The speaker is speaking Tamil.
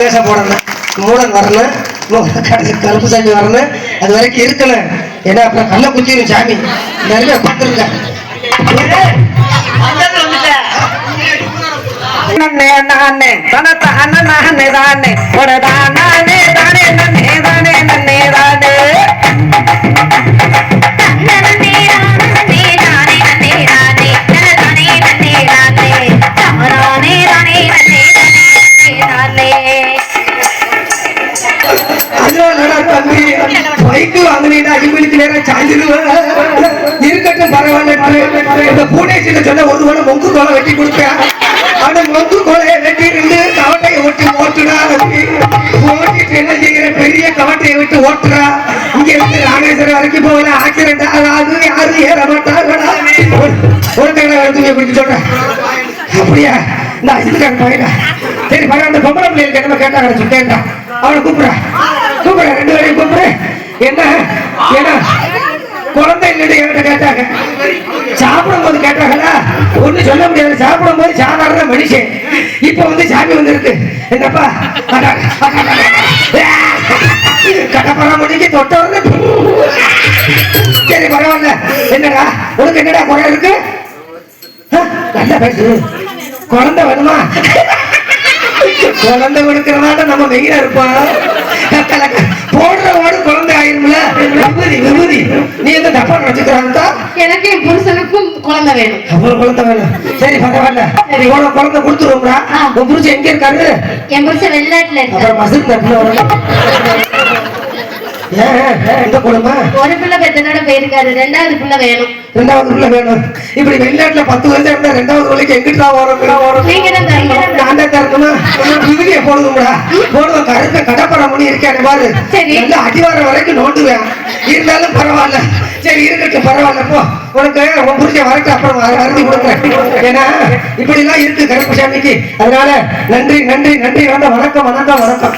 பேச போடணும், மூடன் வரணும், கருப்பு சாமி வரணும், அது வரைக்கும் இருக்கணும். ஏன்னா அப்புறம் கண்ணை குத்திரும் சாமி. நிறைய பார்த்துருங்க. பைக்கு வாங்கினீங்கன்னா இவங்களுக்கு நேரம் சாய்ந்துருவேன். இருக்கட்டும் பரவாயில்ல. பூனேசில சொன்ன ஒரு வேளை மொங்கு கோலை வெட்டி கொடுப்பேன். அந்த மொங்கு கோலையை வெட்டி இருந்து கவட்டையை விட்டு ஓட்டுடா. ஓட்டிட்டு என்ன செய்கிற, பெரிய கவட்டையை விட்டு ஓட்டுறா. இங்க இருந்து ராமேஸ்வரம் வரைக்கும் போகல. ஆக்சிடென்ட் ஆகாது, யாரும் ஏற மாட்டாங்களா. ஒரு தடவை எடுத்து குடிக்க சொல்றேன். அப்படியா? நான் இதுக்காக போயிடா. சரி பரவாயில்ல. அந்த பொம்பளை பிள்ளைகளுக்கு என்ன கேட்டாங்க சொல்லிட்டேன்டா. அவனை கூப்பிடுறேன், ரெண்டு பேரையும் கூப்பிடு. என்ன ஏன்னா குழந்தை இல்லைன்னு என்கிட்ட கேட்டாங்க. சாப்பிடும் போது கேட்டாங்களா? ஒண்ணு சொல்ல முடியாது. சாப்பிடும் போது சாதாரண மனுஷன். இப்ப வந்து சாமி வந்து இருக்கு. என்னப்பா கடப்பற முடிக்கு தொட்ட வந்து. சரி பரவாயில்ல. என்னடா உனக்கு என்னடா குறை இருக்கு? நல்லா பேசு. குழந்தை வேணுமா? குழந்தை கொடுக்கிறனால நம்ம வெயில இருப்போம். போடுறவோடு குழந்தை ஆயிரும்ல. விபூதி விபூதி நீ எந்த தப்பா நினைச்சுக்கிறாங்க. எனக்கு என் புருஷனுக்கும் குழந்தை வேணும். அப்புறம் குழந்தை வேணும். சரி பரவாயில்ல. குழந்தை கொடுத்துருவோம்டா. உன் புருஷன் எங்க இருக்காரு? என் புருஷன் வெளிநாட்டுல இருக்கு. அப்புறம் மசூல் தட்டுல வரணும். ஒரு பிள்ளை பெத்தனோட போயிருக்காரு. ரெண்டாவது பிள்ளை வேணும். ரெண்டாவது பிள்ளை வேணும். இப்படி வெளிநாட்டுல 10 வருஷம் இருந்தா ரெண்டாவது பிள்ளைக்கு எங்கிட்டா வரும்? நான் தான் தரணுமா? விபதிய போடுவோம்டா. போடுவோம். கருத்த கடப்பற மணி இருக்கேன் பாரு. நல்ல அடிவாரம் வரைக்கும் நோண்டுவேன். இருந்தாலும் பரவாயில்ல. சரி இருக்கட்டும் பரவாயில்ல. போ உனக்கு உன் புரிஞ்ச வரைக்கும் அப்புறம் அறுதி கொடுக்குறேன். ஏன்னா இப்படி எல்லாம் இருக்கு கருப்பு சாமிக்கு. அதனால நன்றி நன்றி நன்றி. வணக்கம் வணக்கம் வணக்கம்.